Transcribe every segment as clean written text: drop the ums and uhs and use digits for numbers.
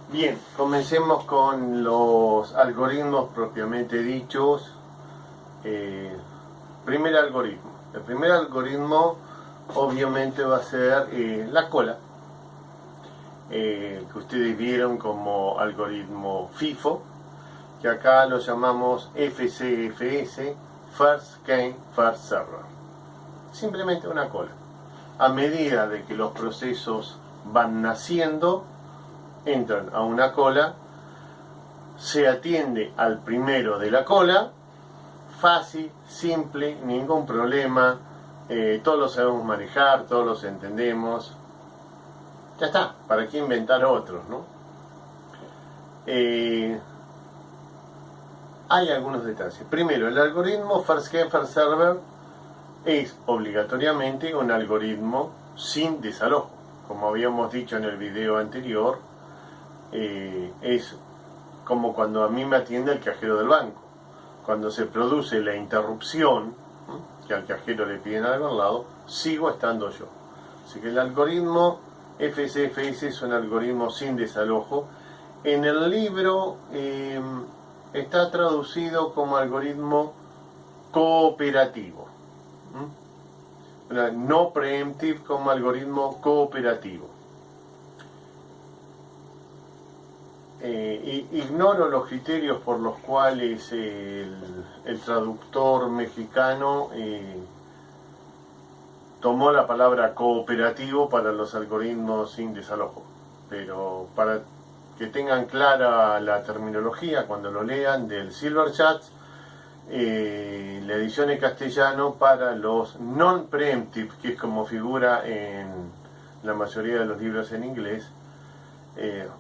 Bien, comencemos con los algoritmos propiamente dichos. Primer algoritmo. El primer algoritmo obviamente va a ser la cola, que ustedes vieron como algoritmo FIFO, que acá lo llamamos FCFS, First Came, First Server. Simplemente una cola. A medida de que los procesos van naciendo, entran a una cola, se atiende al primero de la cola, fácil, simple, ningún problema, todos lo sabemos manejar, todos los entendemos, ya está, ¿para qué inventar otros, no? Hay algunos detalles. Primero, el algoritmo First Came, First Server es obligatoriamente un algoritmo sin desalojo. Como habíamos dicho en el video anterior, es como cuando a mí me atiende el cajero del banco. Cuando se produce la interrupción, que al cajero le piden algo al lado, sigo estando yo. Así que el algoritmo FCFS es un algoritmo sin desalojo. En el libro está traducido como algoritmo cooperativo. No preemptive como algoritmo cooperativo. Ignoro los criterios por los cuales el traductor mexicano tomó la palabra cooperativo para los algoritmos sin desalojo, pero para que tengan clara la terminología cuando lo lean del Silverchat, la edición en castellano para los non-preemptive, que es como figura en la mayoría de los libros en inglés.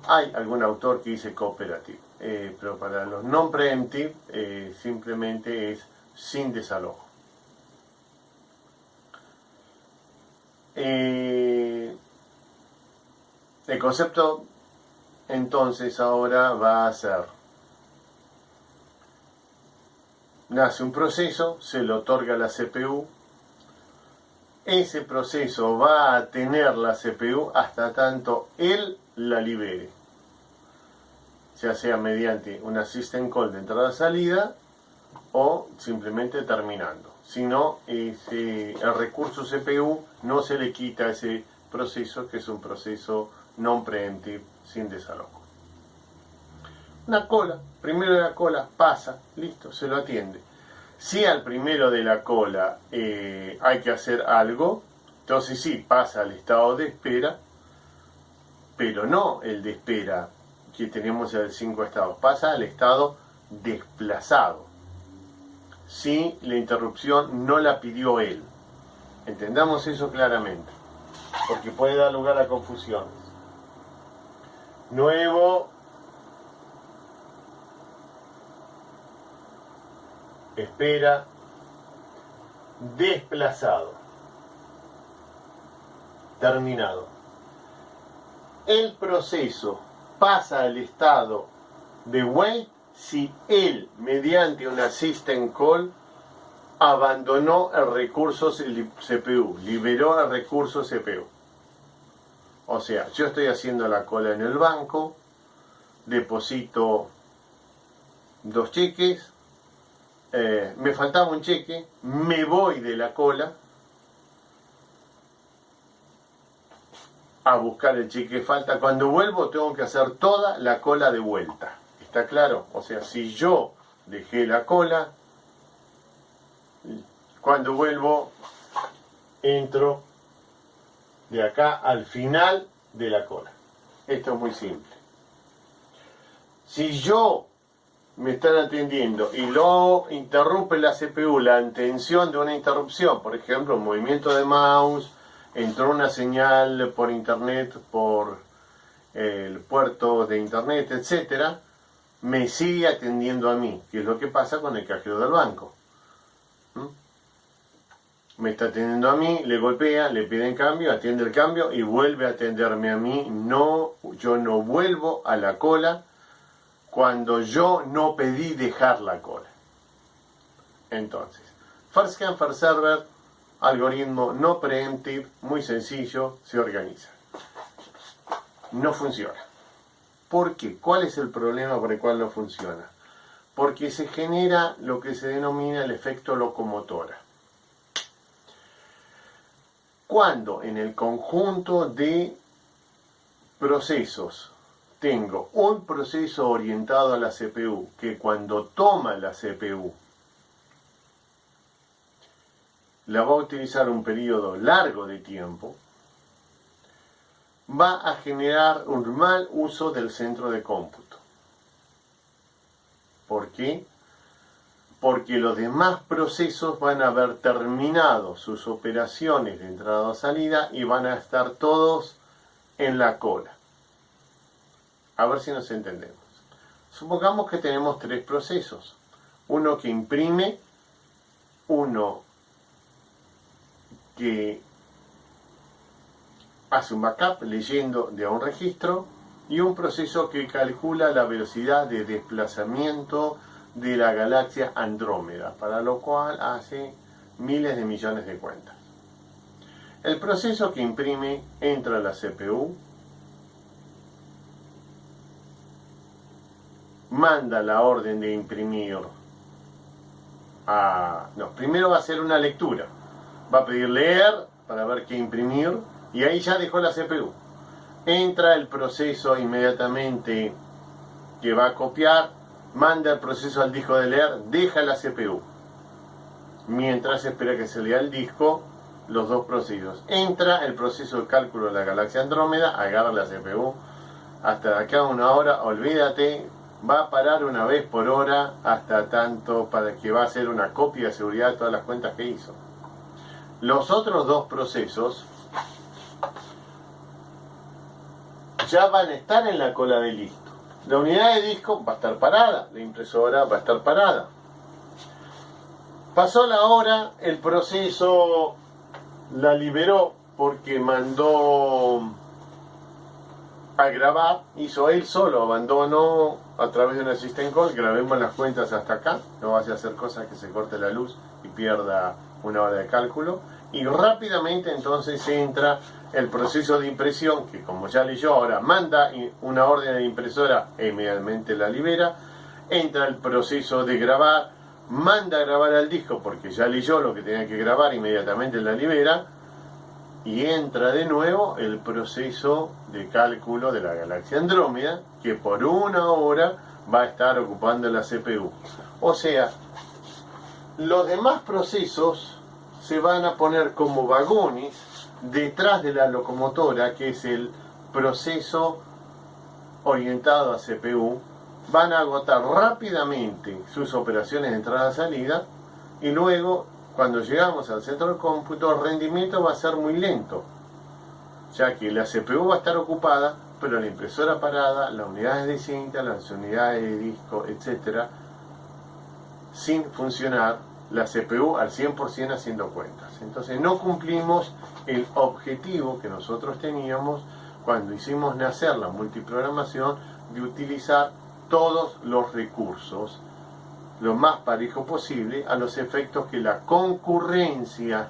Hay algún autor que dice cooperativo, pero para los non-preemptive simplemente es sin desalojo. El concepto entonces ahora va a ser: nace un proceso, se le otorga la CPU, ese proceso va a tener la CPU hasta tanto él la libere, ya sea mediante una system call de entrada-salida o simplemente terminando. Si no, el recurso CPU no se le quita a ese proceso, que es un proceso non-preemptive sin desalojo. Una cola, primero de la cola pasa, listo, se lo atiende. Si al primero de la cola hay que hacer algo, entonces sí, pasa al estado de espera, pero no el de espera que tenemos en el 5 estados, pasa al estado desplazado. Si la interrupción no la pidió él. Entendamos eso claramente, porque puede dar lugar a confusiones. Nuevo, espera, desplazado, terminado. El proceso pasa al estado de wait si él, mediante una system call, abandonó el recurso CPU, liberó el recurso CPU. O sea, yo estoy haciendo la cola en el banco, deposito 2 cheques, me faltaba un cheque, me voy de la cola a buscar el cheque que falta. Cuando vuelvo tengo que hacer toda la cola de vuelta. ¿Está claro? O sea, si yo dejé la cola, cuando vuelvo entro de acá al final de la cola. Esto es muy simple. Si yo me están atendiendo y lo interrumpe la CPU, la intención de una interrupción, por ejemplo, un movimiento de mouse, entró una señal por internet, por el puerto de internet, etcétera, me sigue atendiendo a mí, que es lo que pasa con el cajero del banco. Me está atendiendo a mí, le golpea, le piden cambio, atiende el cambio y vuelve a atenderme a mí. No, yo no vuelvo a la cola cuando yo no pedí dejar la cola. Entonces, First Come, First Server, algoritmo no preemptive, muy sencillo, se organiza. No funciona. ¿Por qué? ¿Cuál es el problema por el cual no funciona? Porque se genera lo que se denomina el efecto locomotora. Cuando en el conjunto de procesos tengo un proceso orientado a la CPU que cuando toma la CPU la va a utilizar un periodo largo de tiempo, va a generar un mal uso del centro de cómputo. ¿Por qué? Porque los demás procesos van a haber terminado sus operaciones de entrada o salida y van a estar todos en la cola. A ver si nos entendemos. Supongamos que tenemos tres procesos. Uno que imprime, uno que hace un backup leyendo de un registro y un proceso que calcula la velocidad de desplazamiento de la galaxia Andrómeda, para lo cual hace miles de millones de cuentas. El proceso que imprime entra a la CPU, manda la orden de imprimir primero va a hacer una lectura, va a pedir leer para ver qué imprimir y ahí ya dejó la CPU. Entra el proceso inmediatamente que va a copiar, manda el proceso al disco de leer, deja la CPU. Mientras espera que se lea el disco, los dos procesos. Entra el proceso de cálculo de la galaxia Andrómeda, agarra la CPU, hasta acá una hora, olvídate, va a parar una vez por hora hasta tanto para que va a hacer una copia de seguridad de todas las cuentas que hizo. Los otros dos procesos ya van a estar en la cola de listo. La unidad de disco va a estar parada, la impresora va a estar parada. Pasó la hora, el proceso la liberó porque mandó a grabar, hizo él solo, abandonó a través de una system call, grabemos las cuentas hasta acá, no vaya a hacer cosas que se corte la luz y pierda una hora de cálculo, y rápidamente entonces entra el proceso de impresión, que como ya leyó ahora, manda una orden de impresora e inmediatamente la libera, entra el proceso de grabar, manda a grabar al disco porque ya leyó lo que tenía que grabar, inmediatamente la libera, y entra de nuevo el proceso de cálculo de la galaxia Andrómeda, que por una hora va a estar ocupando la CPU. O sea, los demás procesos se van a poner como vagones detrás de la locomotora, que es el proceso orientado a CPU, van a agotar rápidamente sus operaciones de entrada-salida y luego, cuando llegamos al centro de cómputo, el rendimiento va a ser muy lento, ya que la CPU va a estar ocupada, pero la impresora parada, las unidades de cinta, las unidades de disco, etc., sin funcionar, la CPU al 100% haciendo cuentas. Entonces no cumplimos el objetivo que nosotros teníamos cuando hicimos nacer la multiprogramación, de utilizar todos los recursos lo más parejo posible a los efectos que la concurrencia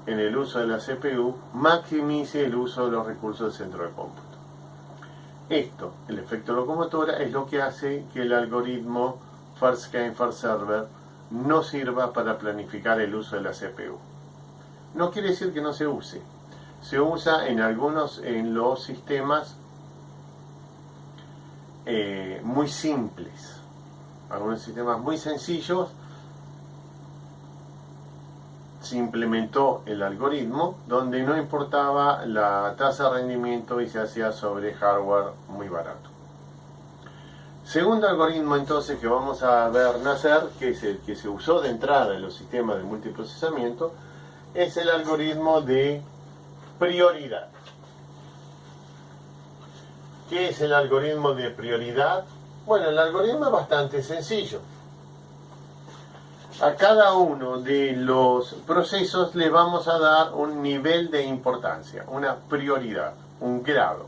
en el uso de la CPU maximice el uso de los recursos del centro de cómputo. Esto, el efecto locomotora, es lo que hace que el algoritmo First Came First Server no sirva para planificar el uso de la CPU. No quiere decir que no se use. Se usa en los sistemas muy simples. Algunos sistemas muy sencillos se implementó el algoritmo donde no importaba la tasa de rendimiento y se hacía sobre hardware muy barato. Segundo algoritmo entonces que vamos a ver nacer, que es el que se usó de entrada en los sistemas de multiprocesamiento, es el algoritmo de prioridad. ¿Qué es el algoritmo de prioridad? Bueno, el algoritmo es bastante sencillo. A cada uno de los procesos le vamos a dar un nivel de importancia, una prioridad, un grado.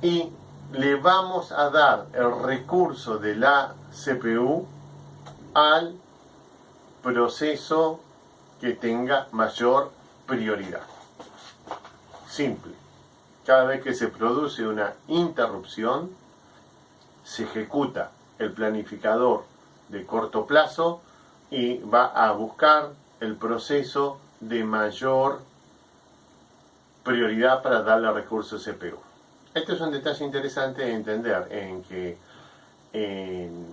Y le vamos a dar el recurso de la CPU al proceso que tenga mayor prioridad. Simple. Cada vez que se produce una interrupción, se ejecuta el planificador de corto plazo y va a buscar el proceso de mayor prioridad para darle recursos CPU. Este es un detalle interesante de entender, en que en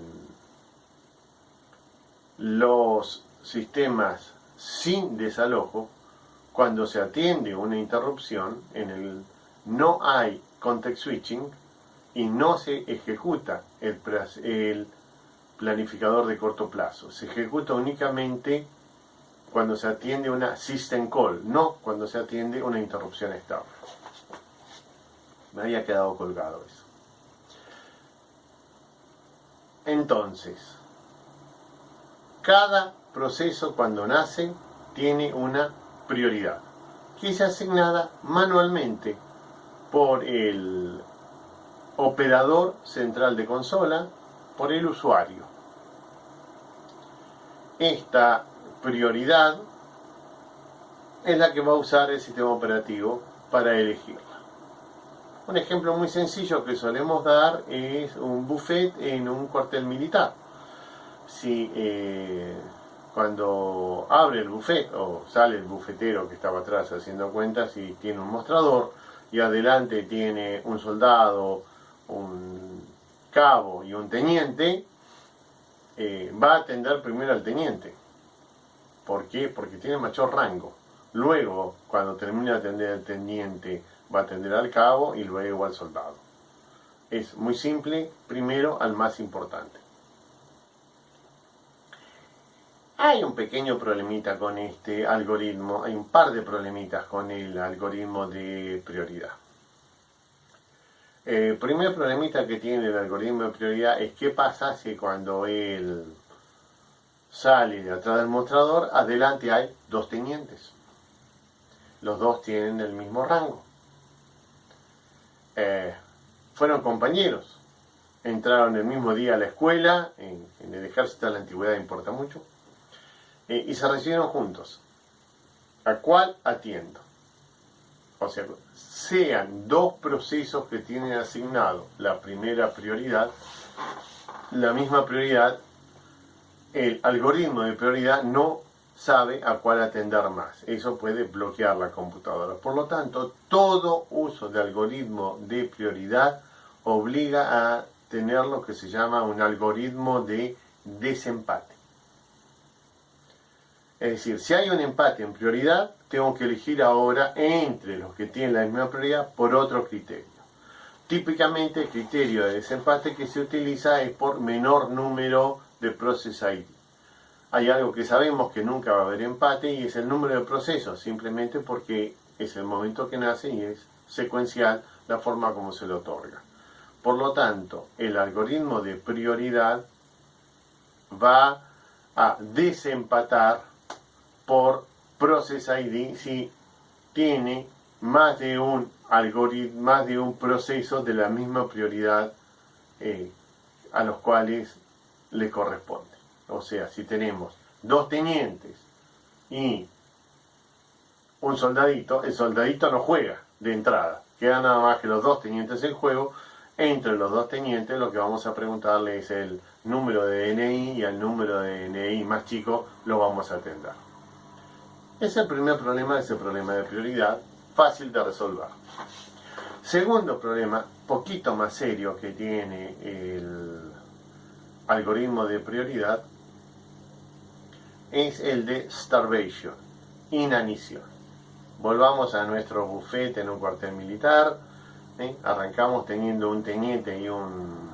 los sistemas sin desalojo, cuando se atiende una interrupción, no hay context switching y no se ejecuta el planificador de corto plazo. Se ejecuta únicamente cuando se atiende una system call, no cuando se atiende una interrupción externa. Me había quedado colgado eso. Entonces, cada proceso cuando nace tiene una prioridad que es asignada manualmente por el operador central de consola, por el usuario. Esta prioridad es la que va a usar el sistema operativo para elegirla. Un ejemplo muy sencillo que solemos dar es un buffet en un cuartel militar. Si cuando abre el buffet o sale el bufetero que estaba atrás haciendo cuentas y tiene un mostrador y adelante tiene un soldado, un cabo y un teniente, va a atender primero al teniente. ¿Por qué? Porque tiene mayor rango. Luego, cuando termine de atender al teniente, va a atender al cabo y luego al soldado. Es muy simple, primero al más importante. Hay un pequeño problemita con este algoritmo, hay un par de problemitas con el algoritmo de prioridad. El primer problemita que tiene el algoritmo de prioridad es qué pasa si cuando él sale de atrás del mostrador, adelante hay dos tenientes. Los dos tienen el mismo rango. Fueron compañeros, entraron el mismo día a la escuela, en el ejército de la antigüedad importa mucho, y se recibieron juntos. ¿A cuál atiendo? O sea, sean dos procesos que tienen asignado la primera prioridad, la misma prioridad, el algoritmo de prioridad no sabe a cuál atender más. Eso puede bloquear la computadora. Por lo tanto, todo uso de algoritmo de prioridad obliga a tener lo que se llama un algoritmo de desempate. Es decir, si hay un empate en prioridad, tengo que elegir ahora entre los que tienen la misma prioridad por otro criterio. Típicamente el criterio de desempate que se utiliza es por menor número de process ID. Hay algo que sabemos que nunca va a haber empate y es el número de procesos, simplemente porque es el momento que nace y es secuencial la forma como se le otorga. Por lo tanto, el algoritmo de prioridad va a desempatar por process ID si tiene más de un algoritmo, más de un proceso de la misma prioridad a los cuales le corresponde. O sea, si tenemos dos tenientes y un soldadito, el soldadito no juega de entrada. Queda nada más que los dos tenientes en juego. Entre los dos tenientes lo que vamos a preguntarle es el número de DNI y al número de DNI más chico lo vamos a atender. Es el primer problema, ese problema de prioridad, fácil de resolver. Segundo problema, poquito más serio que tiene el algoritmo de prioridad, es el de starvation, inanición. Volvamos a nuestro buffet en un cuartel militar. Arrancamos teniendo un teniente y un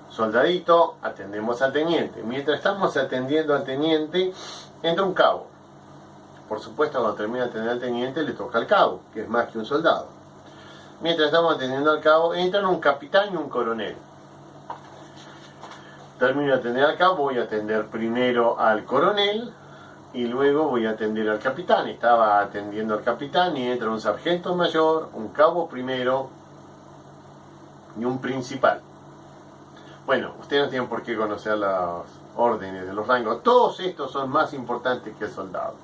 soldadito, atendemos al teniente. Mientras estamos atendiendo al teniente, entra un cabo. Por supuesto, cuando termina de atender al teniente, le toca al cabo, que es más que un soldado. Mientras estamos atendiendo al cabo, entran un capitán y un coronel. Termino de atender al cabo, voy a atender primero al coronel y luego voy a atender al capitán. Estaba atendiendo al capitán y entra un sargento mayor, un cabo primero y un principal. Bueno, ustedes no tienen por qué conocer las órdenes de los rangos. Todos estos son más importantes que el soldado.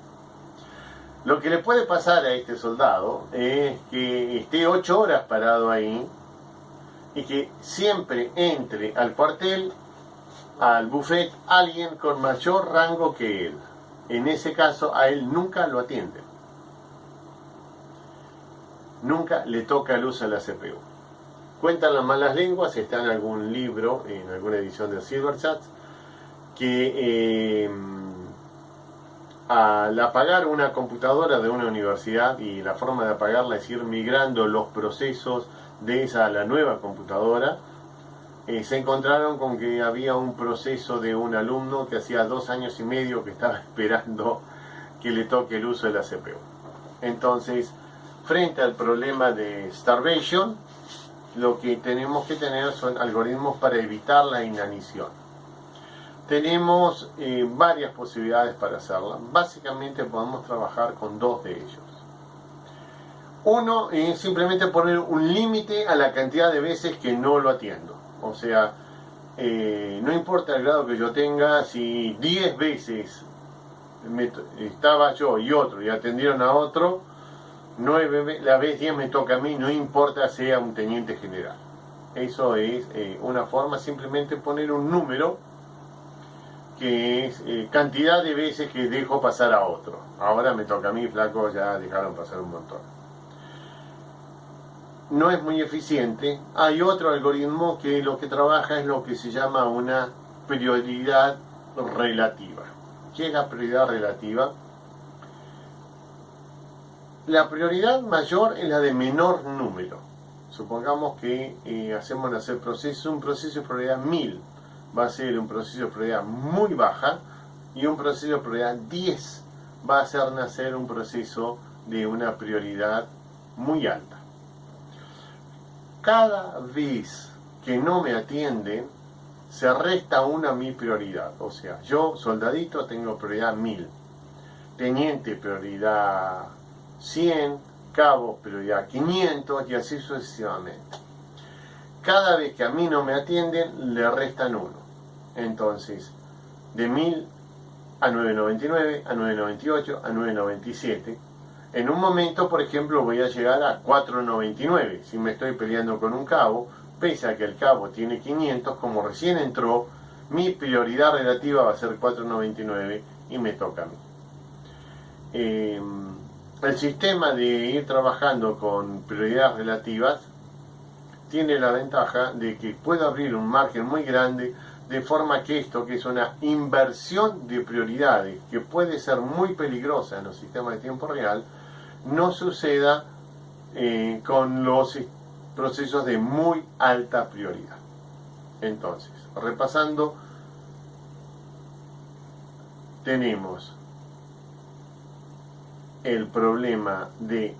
Lo que le puede pasar a este soldado es que esté 8 horas parado ahí y que siempre entre al cuartel, al buffet, alguien con mayor rango que él. En ese caso a él nunca lo atienden. Nunca le toca luz a la CPU. Cuentan las malas lenguas, está en algún libro, en alguna edición de Silverchat, que al apagar una computadora de una universidad, y la forma de apagarla es ir migrando los procesos de esa a la nueva computadora, se encontraron con que había un proceso de un alumno que hacía 2 años y medio que estaba esperando que le toque el uso de la CPU. Entonces, frente al problema de starvation, lo que tenemos que tener son algoritmos para evitar la inanición. Tenemos varias posibilidades para hacerla. Básicamente podemos trabajar con 2 de ellos. Uno es simplemente poner un límite a la cantidad de veces que no lo atiendo. O sea, no importa el grado que yo tenga, si 10 veces estaba yo y otro y atendieron a otro, 9, la vez 10 me toca a mí, no importa sea un teniente general. Eso es una forma, simplemente poner un número que es cantidad de veces que dejo pasar a otro. Ahora me toca a mí, flaco, ya dejaron pasar un montón. No es muy eficiente. Hay otro algoritmo que lo que trabaja es lo que se llama una prioridad relativa. ¿Qué es la prioridad relativa? La prioridad mayor es la de menor número. Supongamos que hacemos nacer un proceso de prioridad 1000. Va a ser un proceso de prioridad muy baja, y un proceso de prioridad 10 va a hacer nacer un proceso de una prioridad muy alta. Cada vez que no me atienden, se resta una a mi prioridad. O sea, yo, soldadito, tengo prioridad 1000. Teniente, prioridad 100. Cabo, prioridad 500, y así sucesivamente. Cada vez que a mí no me atienden, le restan 1. Entonces, de 1000 a 999, a 998, a 997. En un momento, por ejemplo, voy a llegar a 499. Si me estoy peleando con un cabo, pese a que el cabo tiene 500, como recién entró, mi prioridad relativa va a ser 499 y me toca a mí. El sistema de ir trabajando con prioridades relativas tiene la ventaja de que puedo abrir un margen muy grande, de forma que esto, que es una inversión de prioridades, que puede ser muy peligrosa en los sistemas de tiempo real, no suceda con los procesos de muy alta prioridad. Entonces, repasando, tenemos el problema de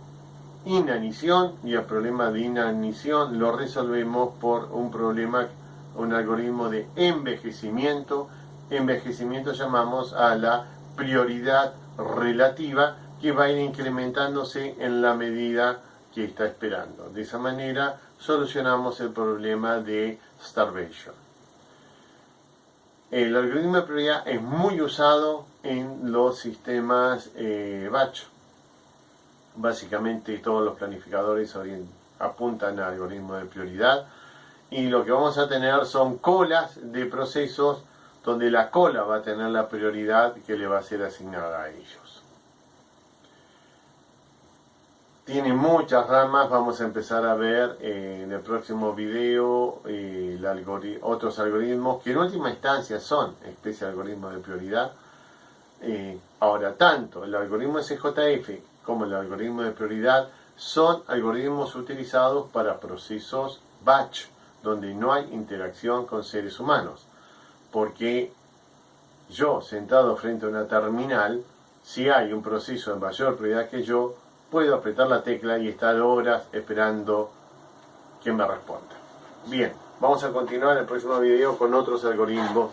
inanición, y el problema de inanición lo resolvemos por un algoritmo de envejecimiento. Envejecimiento llamamos a la prioridad relativa, que va a ir incrementándose en la medida que está esperando. De esa manera solucionamos el problema de starvation. El algoritmo de prioridad es muy usado en los sistemas batch. Básicamente todos los planificadores apuntan al algoritmo de prioridad, y lo que vamos a tener son colas de procesos donde la cola va a tener la prioridad que le va a ser asignada a ellos. Tiene muchas ramas, vamos a empezar a ver en el próximo video otros algoritmos que en última instancia son especie de algoritmos de prioridad. Ahora, tanto el algoritmo SJF como el algoritmo de prioridad son algoritmos utilizados para procesos batch, donde no hay interacción con seres humanos, porque yo, sentado frente a una terminal, si hay un proceso de mayor prioridad que yo, puedo apretar la tecla y estar horas esperando que me responda. Bien, vamos a continuar en el próximo video con otros algoritmos